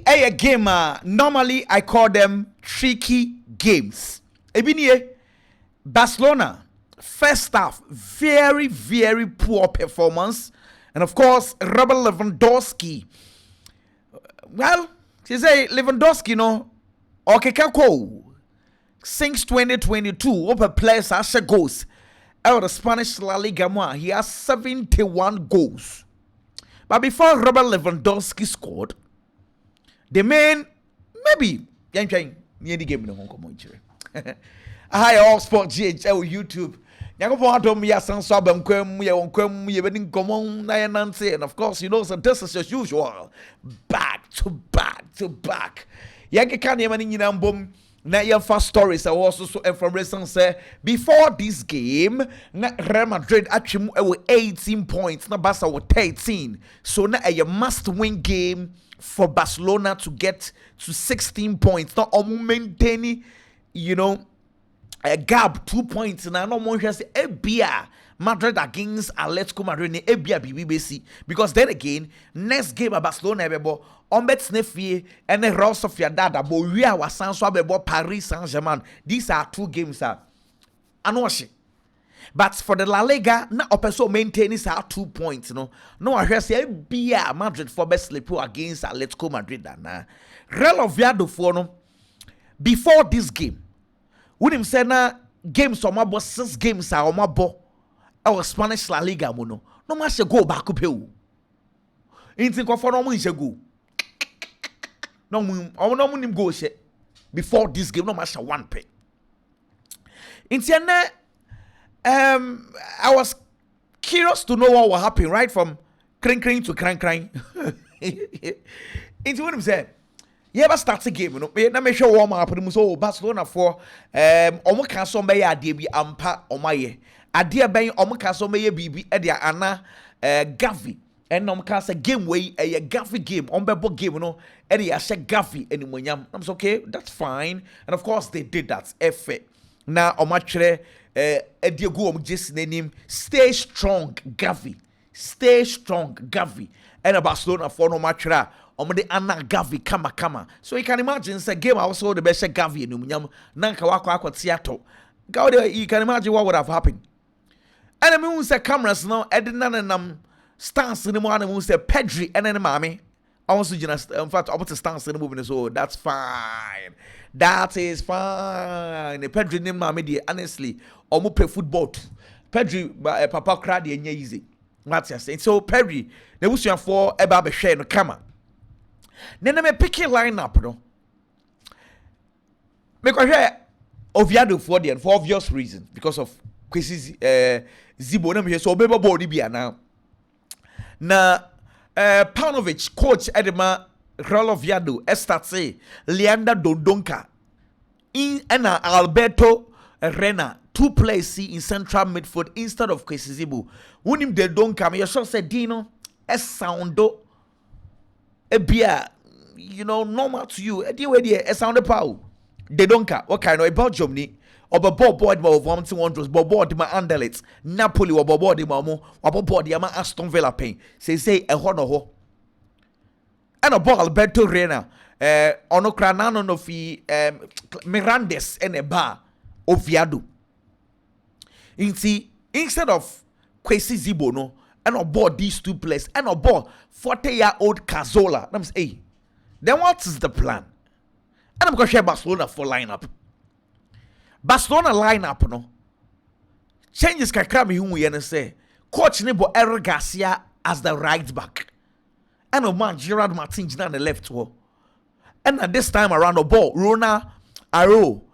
a game normally I call them tricky games. Ebinie Barcelona first half very very poor performance, and of course Robert Lewandowski. Well, she say Lewandowski no okay kako since 2022 over players as goals out of the Spanish La Liga. He has 71 goals, but before Robert Lewandowski scored, the man maybe yan trying near the game in Hong Kong. Hi all sport GHL YouTube. And of course, you know, so this is as usual. Back to back. Yankee can't even boom. Now your first stories are also so information say before this game, Real Madrid actually with 18 points, now Barca with 13. So now a must-win game for Barcelona to get to 16 points. Now maintaining, you know, a gap 2 points. Now no more just a beer. Madrid against Atletico Madrid a beer BBC, because then again next game at Barcelona bebo on bet snefie and the Real Sociedad but we are Sanso bebo Paris Saint-Germain. These are two games anoshi. But for the La Liga, na also maintaining 2 points, no I hear say beer Madrid for best sleep against Atletico Madrid na Real Oviedo for no before this game. When him say na games on my boss 6 games are on my boss. Our Spanish La Liga mono no ma se go back up you intin ko for no mo se go no mo go she before this game no ma se one pay intin na I was curious to know what will happen right from cring to crank intin when him say you ever start a game, you know? Na me show warm up and so Barcelona for omo kan so be ya de bi ampa omaye ade ben omo kan so be bibi e dia ana Gavi and omo kan say game way a Gavi game on bebo game, you know, e dia she Gavi animonyam. I'm so okay, that's fine. And of course they did that effort. Now omo kire e dia go omo just name stay strong Gavi and Barcelona for no match the Anna Gavi kama. So you can imagine it's a game also the best Gavi in Umunyam Nanka Wako Theater. You can imagine what would have happened. And I mean say cameras now Edinanam stance in the morning who say Pedri and then mommy. I want to just in fact I want to stance in the movie, so that's fine. That is fine. The Pedri name mommy honestly almost play football too. Pedri papa cried and easy. That's just saying. So Pedri the was for eba be share no camera. Then I pick a lineup, no. Because here Oviedo for obvious reasons, because of Kwesi Zibo na me so beba body bia now. Na Paunovic coach Edema Real Oviedo start say Leander Dondonka in and Alberto Rena 2 players in central midfield instead of Kwesi Zibo. When him they don't come, you sure say Dino soundo a beer, you know, normal to you. A sound power. They don't care. What kind of about Germany? Or board of 1 board my Anderlecht, Napoli or board the Mamo, or board the Aston Villa pain. Say a honor. And a ball Alberto Rena, Onokranano no fi Mirandes and a bar Oviedo. Instead of Kwesi Zibo no. And aboard these 2 players, and aboard 40-year-old Cazorla. I'm saying, hey, then what is the plan? And I'm going to share Barcelona for lineup. Barcelona lineup, no. Changes kakrami who we say. Coach Nebo Eric Garcia as the right back. And a man Gerard Martins on the left wall. And at this time around the ball, Rona Araujo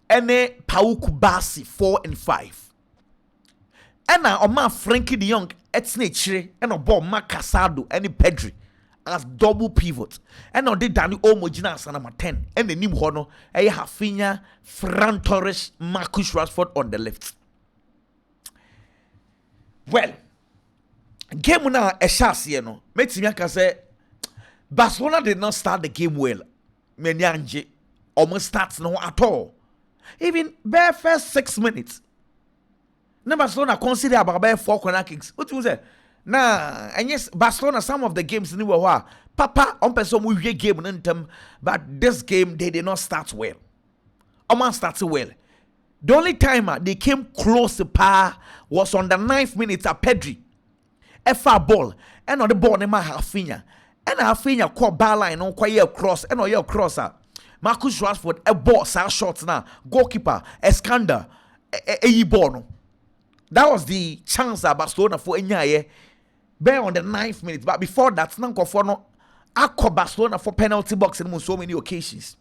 and Pau Kubasi 4 and 5. And now man Frankie de Jong Etznechire and a ball Marc Casado and Pedri as double pivot. And now they Danny Olmo as number 10. And the new Hono a Rafinha, Fran Torres, Marcus Rashford on the left. Well, game now a chance, you know. Makes me say Barcelona did not start the game well. Menyanji almost starts no at all. Even bare first 6 minutes. Na Barcelona consider about 4 corner kicks. What you say? Nah, and yes, Barcelona, some of the games in the Papa, on person will game in them, but this game they did not start well. Oman started well. The only time they came close to par was on the 9th minute at Pedri. A far ball, and on the ball, Nema Hafinya. And Hafinya caught bar line on quiet cross, and on your crosser. Marcus Rashford, a ball, shots now. Goalkeeper, Eskander, a bono. That was the chance that Barcelona for Enyaye. Bear on the 9th minute, but before that, Nanko for no, I call Barcelona for penalty box in so many occasions.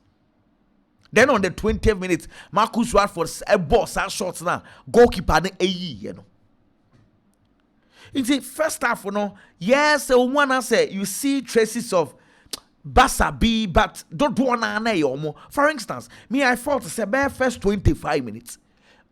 Then on the 20th minute, Marcus Rashford a ball, shots now. Goalkeeper, you know. In the first half, yes, one I say you see traces of Barca B, but don't want to. For instance, me I thought to say bare first 25 minutes.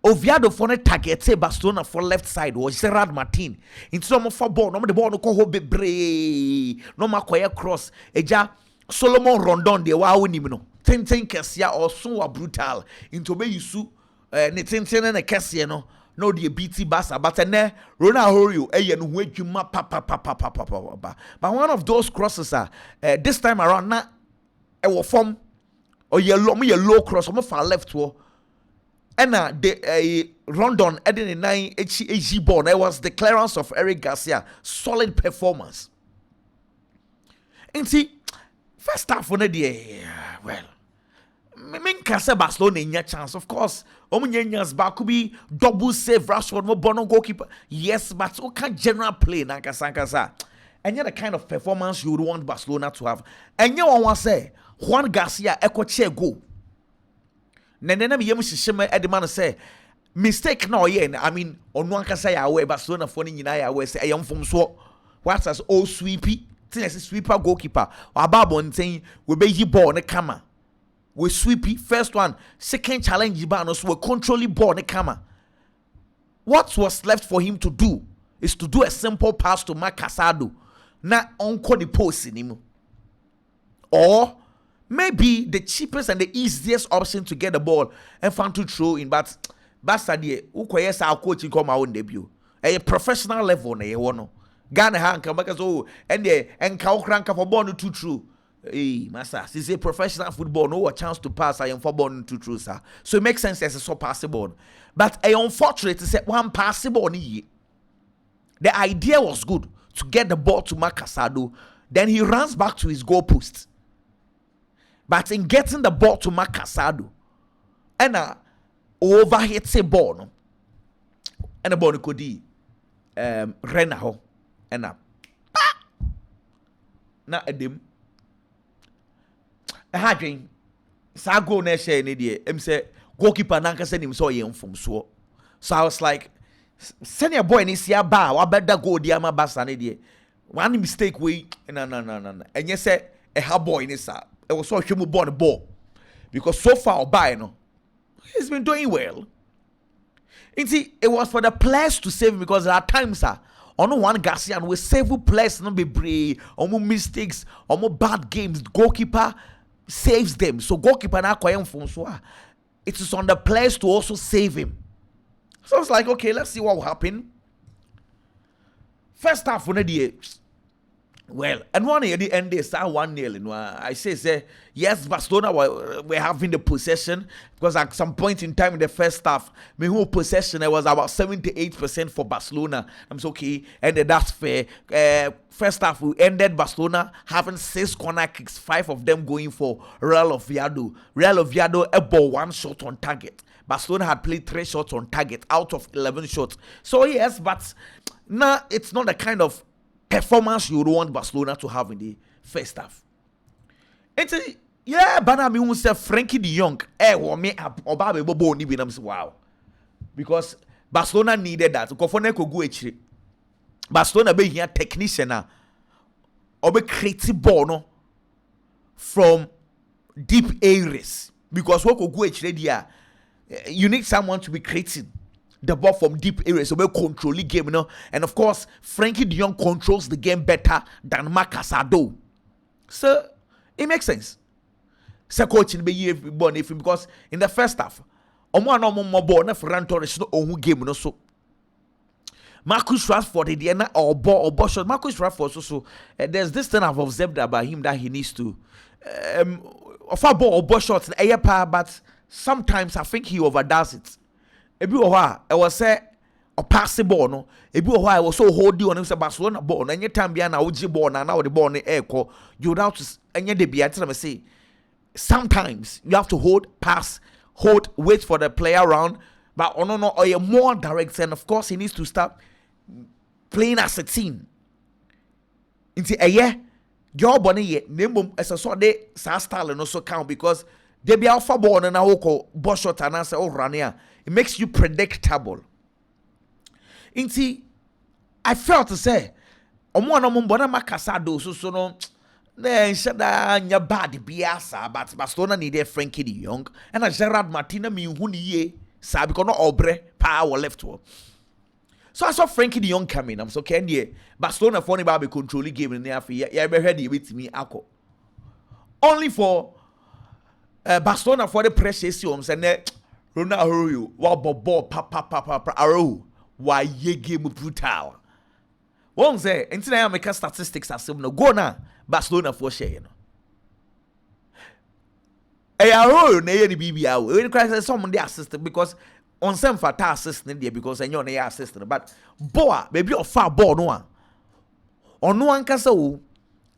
Oviedo for a target, say Barcelona for left side was Gerard Martin. In some of ball, no the ball no ko be bre, no ma kwaya cross. Eja Solomon Rondon de wa winimino. Ten kesia or so brutal. Into be yusu ne ten na kesia no. No the BT Barca, but ne Ronaldo no wedwuma pa. But one of those crosses this time around na e wo form or yellow cross or far left wo. And the Rondon adding a 9 HG ball. It was the clearance of Eric Garcia. Solid performance. And see, first half on the day, well, I can say Barcelona in your chance, of course. Omunyenya's back could be double save, Rashford, no bono goalkeeper. Yes, but okay, general play, Nankasa. And you're the kind of performance you would want Barcelona to have. And you want to say, Juan Garcia, echo chair go. Nene me shishima edman say mistake no ye I mean on one can say away Barcelona for ni na away say ayam from so what as all sweepy tin sweeper goalkeeper ababo ntin we be yi ball ne kama we sweepy first one second challenge ba no so we controlling ball ne kama. What was left for him to do is to do a simple pass to Marc Casado na onko the post in him, or maybe the cheapest and the easiest option to get the ball and fun to throw in, but basta die ukoye sa coaching come out debut a professional level na ye wono Ghana ha nka maka so and ka okranka for ball to through massa this is a professional football no a chance to pass I am for ball to through sir, so it makes sense as a so passable, but a unfortunate to say one passable ni. The idea was good to get the ball to Marc Casado, then he runs back to his goal post. But in getting the ball to Marc Casado, and overhits a ball, no? And the ball could be Renaho, and na edim. Hadrin, Sago Nesha in idiot. Say goalkeeper Nanka send him so young from so. So I was like, send your boy in this year bar. I better go diama bas an idiot. One mistake we no. And you say a hard boy in this. It was so him born the ball because so far by no, he's been doing well. You see, it was for the players to save him because there are times on one Garcia and we save players not be brave, or more mistakes, or more bad games. Goalkeeper saves them. So goalkeeper na kwayem Francois. It is on the players to also save him. So I was like, okay, let's see what will happen. First half on the well, and one year the end they start 1-0. I say yes, Barcelona were having the possession because at some point in time in the first half, my whole possession it was about 78% for Barcelona. I'm so okay, and that's fair. First half we ended Barcelona having 6 corner kicks, 5 of them going for Real Oviedo. Real Oviedo a ball 1 shot on target. Barcelona had played 3 shots on target out of 11 shots. So yes, but now it's not the kind of performance you would want Barcelona to have in the first half. It's yeah, but I mean, say Frankie de Jong, wow, because Barcelona needed that. Barcelona be here technician now, or be creative ball no from deep areas because what could go there, you need someone to be creating the ball from deep areas, so we control the game, you know. And of course, Frankie de Jong controls the game better than Marc Casado. So it makes sense. So coaching be here because in the first half, more ball na Ferran Torres no own game no so. Marcus Rashford the na or ball shot. Marcus Rashford so there's this thing I've observed about him that he needs to of a ball or ball shots but sometimes I think he overdoes it. Ebi oha I was say or pass the ball no. Ebi oha I was so hold you on him Barcelona ball and time be na uji ball na now the ball in air call you doubt and yet the say sometimes you have to hold, pass, hold, wait for the player around, but or a more direct, and of course he needs to start playing as a team. Into a year, your bonnet yet, name as a sort de style and also count because they be alpha born and a ball shot and answer oh Rania. It makes you predictable. Into I felt to say, bona makasado so no. Then shada nya bad biasa but Barcelona needed Frankie de Jong and a Gerard Martina mi huni ye sa because no obre power left wo. So I saw Frankie de Jong coming. I'm so candy Barcelona for be controlling game in the after yeah be ready with me ako. Only for Barcelona for the pressure and Ronaldo wa ball papa Araujo why ye game brutal. Won't say until I make statistics as no go na Barcelona for share you know. Araujo na ye the BBA we cry someone dey assist because on some fata assist there because I know na assist but boa baby of far ball no one on no one kasa wo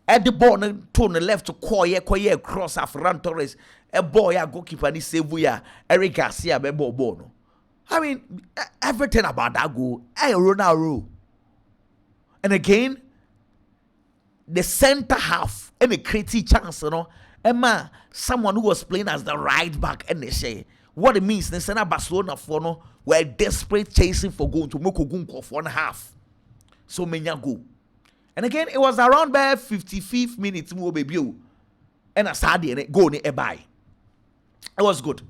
at the ball to the left to koye cross Ferran Torres a boy ya goalkeeper ni save ya Eric Garcia be ball no. I mean everything about that goal Ronaldo. And again, the center half and a creative chance, you know, Emma, someone who was playing as the right back, and they say what it means. The center Barcelona for no were desperate chasing for goal to Moko Gunko for 1.5. So many go. And again, it was around by 55th minute more baby, and a Saturday and go ne buy. It was good.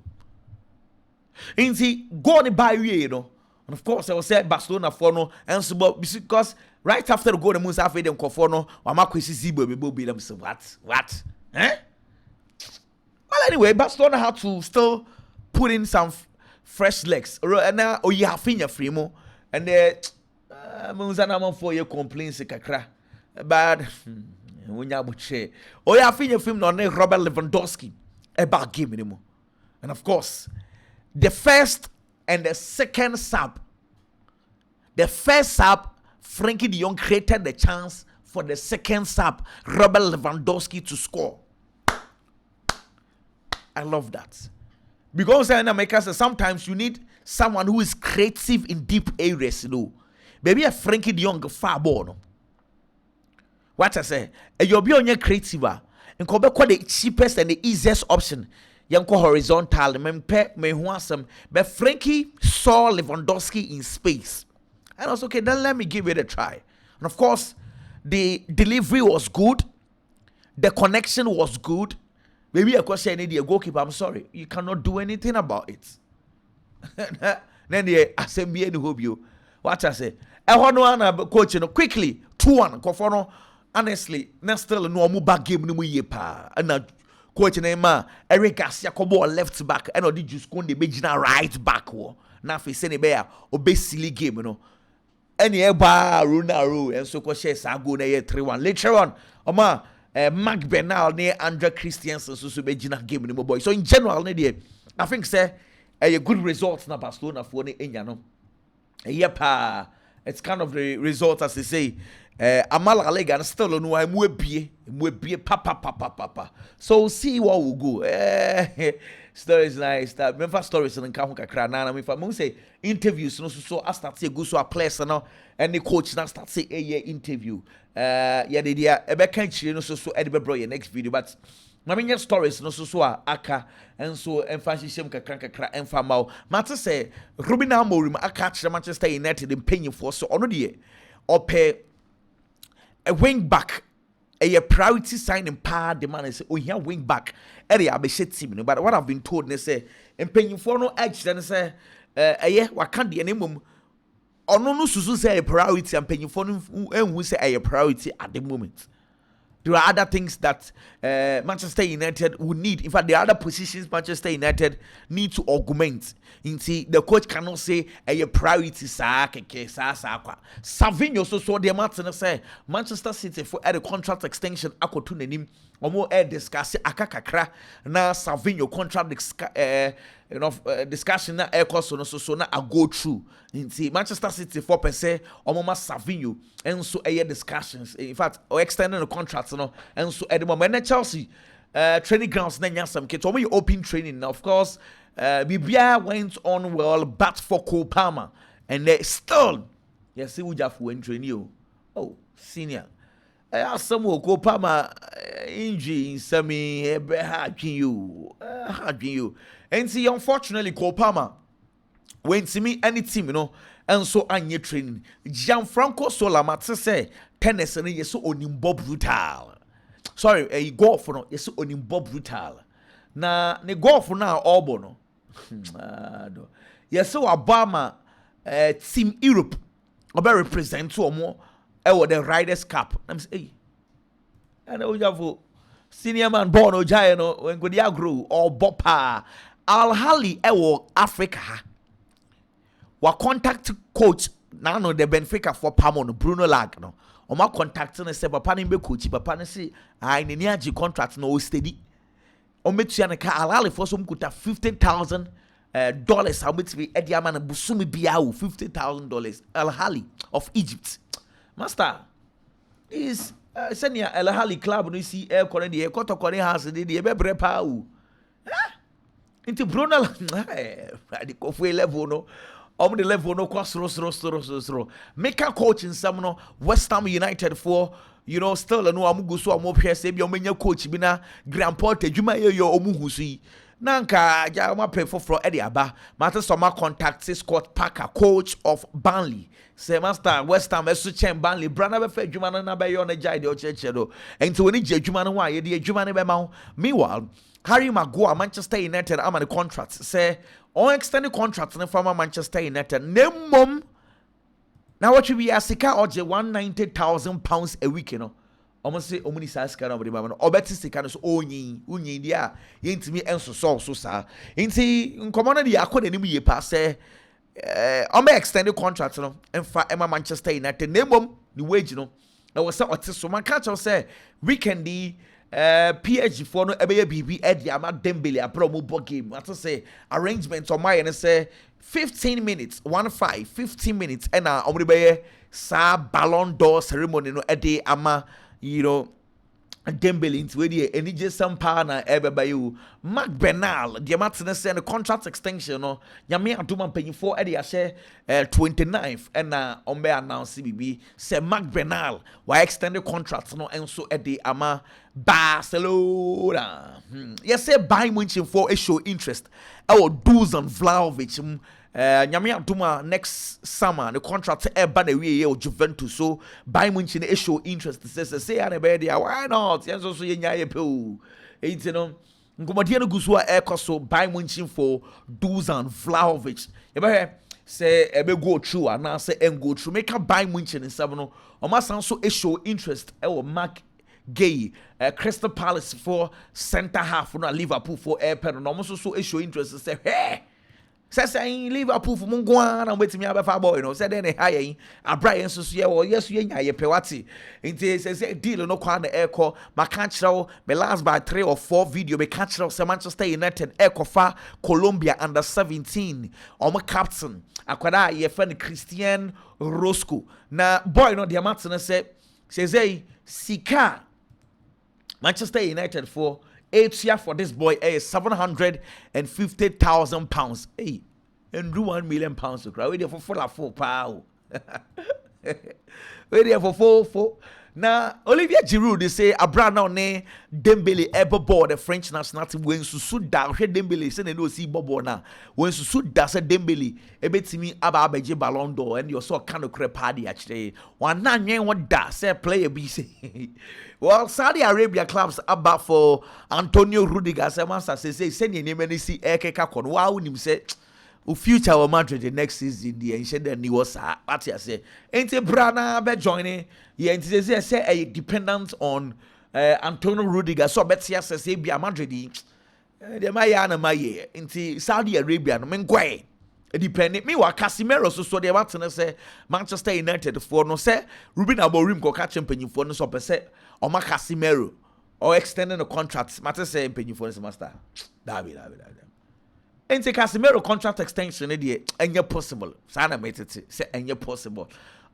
And see, go ne buy you know. And of course, I was said Barcelona for no, and so because right after the goal, the Musa Fede and Kofono, or Marcus Zibo, we will be them. So what? Eh? Well, anyway, Barcelona had to still put in some fresh legs. And now, you have finished Fremo, and the Musa for your complaints, kakra. But when you have share, you have finished film on Robert Lewandowski about game anymore. And of course, the first and the second sub. The first sub, Frankie de Jong created the chance for the second sub, Robert Lewandowski, to score. I love that. Because in America, sometimes you need someone who is creative in deep areas, you know. Maybe a Frankie de Jong far ball. No? What I say? You'll be on your creative. And come back the cheapest and the easiest option. Yanko horizontal, but Frankie saw Lewandowski in space. And I was okay, then let me give it a try. And of course, the delivery was good, the connection was good. Maybe I could say, a goalkeeper, I'm sorry, you cannot do anything about it. Then the assembly hope you. What I say? I want to coach quickly, 2-1. Kofono, honestly, next still no more back game no yepa. And coach name Eric Garcia kobo left back and odi just go the begina right back wo na fe se ne be a obesili game no any eba Ronaldo and so ko share sa go na ye 3-1 later on oma Mark Bernal ne Andre Christensen so begina game no boy. So in general ne dey I think say a good result na Barcelona for ne enya no yepa it's kind of the result as they say. Amal Alegan still no I'm papa. So see what will go. Stories nice. That member stories and come kakra na me fa say interviews no so I start say go so a place no and the coach now start say a year interview. Yeah the dia e be kan chire no so e be bro your next video but my stories no so aka and so emphasism kakra emfa maw matter say Ruben Amorim aka chire Manchester United in paying for so ono de ope a wing back a priority sign in power the man is oh here wing back area be shit team no but what I've been told they say in paying for no edge then say what can the name ono no susu say a priority and paying for no who say a priority at the moment there are other things that Manchester United would need. In fact, there are other positions Manchester United need to augment. The coach cannot say a priority Savinho so the Martin say Manchester City for a contract extension akoto nanim omo discuss akakakra na Savinho contract discussion na so na I go through Manchester City for per se omo ma Savinho and so discussions, in fact or extending the contract no and so at the moment Chelsea training grounds na nyasam kit omo open training now. Of course Bibia went on well but for Cole Palmer and they still see Ujafu when training senior some will Cole Palmer injury in semi you and see unfortunately Cole Palmer when to me any team and so anye training Gianfranco Solamatse say tennis and yes onimbo brutal sorry a golf no yes onimbo brutal na ne golf na obo no yes so Obama team Europe obe represent to omo the Riders Cup. I'm say and we have senior man born ojai no when go dia grow or bopa Al Hali Africa wa contact coach na no the Benfica for Pamon Bruno Lag no o ma contact no say papa ne be coach papa ne say ai ne agi contract no steady o metua ne ka Al Hali for some kuta $50,000 how much be ediama na busumi biawo $50,000 Al Hali of Egypt master is senior Al Hali club no see air corner the kotokore house dey be brepa o into Bruno the coffee level no the level no cross make a coach in some no West Ham United for still no amugu so amophe say bi omenya coach bi na grandpa tadwuma yo omuhu so yi nanka ja ma pay for e dey aba matter some contact Scott Parker coach of Burnley say master West Ham eso chen Burnley brana be fa adwuma na be yo na jai de o cheche do enti woni je adwuma no wa ye de adwuma no be ma meanwhile Harry Maguire Manchester United am the contract say on extended contract from Manchester United nemom now what should be a sika oje £190,000 a week almost say omuni sa sika no be ma no obeti sika no so onyi dia yentimi enso so sa enti nkomo na dia akọ nanim ye pa say on extended contract no emfa Emma Manchester United nemom the wage no e was say ote so man catch say weekend PSG for no ebeye bibi edi ama Dembele abro mo bo game what to say arrangement on my and say 15 minutes 15 minutes and omri beye sa Ballon d'Or ceremony no edi ama Dembele into we any just some partner ebe you Mark Bernal the matine say the contract extension no nyame adoma paying for edi share 29th and ombe announce BB say Mark Bernal why extended contract no enso edi ama Barcelona yes say Bayern Munich for a show interest our Dusan Vlahovic nyame adoma next summer the contract eba na we o Juventus so Bayern Munich a show interest say na be there why not yes so yenya ye pe o nkomodie no guso a ekoso Bayern Munich for Dusan Vlahovic you be say ebe go through and now say go through make a Bayern Munich in seven no o ma san so a show interest Mark Gay Crystal Palace for center half no Liverpool for airpen no almost so show interest say hey say Liverpool for mungwa na wetimi abefa boy say then high Brian so yes you nya ye pewati nti say deal no kwa na airco ma can chiro me last by 3 or 4 video me can chiro say Manchester United airco fa Colombia under 17 omo captain akwada ye friend Christian Roscoe na boy no the Martin say sika Manchester United for 8 year for this boy £750,000. Hey, and do £1 million to cry. Wait there for 4 pounds. Wait there for 4. Now Olivier Giroud they say Abra now ne Dembele ever bought the French national team when Susu da Dembele say no see bobo na when Susu da say Dembele ebetimi aba abeje Ballon d'Or and you saw kind of crap party actually one na nyen what da say player be say well Saudi Arabia clubs about for Antonio Rudiger say master say send your name and see ekeka kon wa unim say future of Madrid the next season the ancient and he was what you say ain't brana be joining yeah say dependent on Antonio Rudiger so betia say bia Madrid de maya na maye nti Saudi Arabia no menkwae depending me wa Casemiro so de wat na say Manchester United for no say Ruben Amorim ko ka champanyfo no so pese o ma Casemiro or extending the contract matter say mpanyfo no master dabi nti Casemiro contract extension de enye possible sa na metete say enye possible.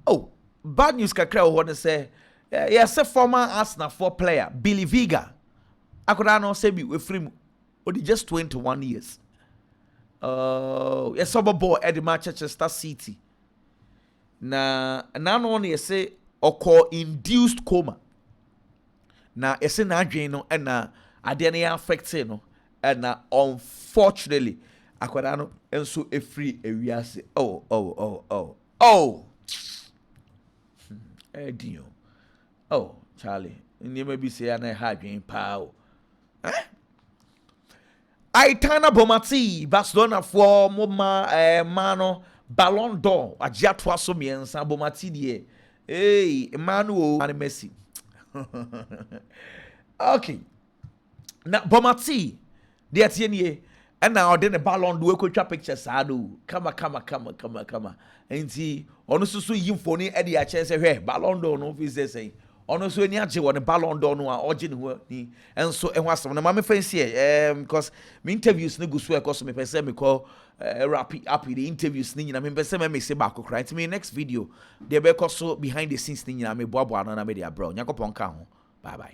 Oh, bad news kakra ho no say yes, a former Arsenal player, Billy Viga. I could not say we free only just 21 years. Yes, sober boy at the Manchester City. Now only say or call induced coma. Now it's an adreno and I didn't affect no and unfortunately I could not and so a free area say oh. Dear. Oh, Charlie, you may be saying I had in power. Aitana Bomati, Barcelona for Moma Mano, Ballon d'Or, a Jatwa Somian, San Bomati, die. Hey, Emmanuel and Messi. Okay. Now, Bomati, dear Tienye, and now then a Ballon d'Or, quick pictures. I do. Come. And see, honestly, you for me, Eddie, I say, Ballon d'Or, no, is say. Ono so ani age won Ballon d'Or no a oje ne ho ni enso ehwo asem na ma me fancy because me interviews ne gusu e koso me pese me call wrap up the interviews ni nyina me pese me say back kra it me next video dey be koso behind the scenes ni nyina me boaboa no na me dey abro nyakopon ka ho bye bye.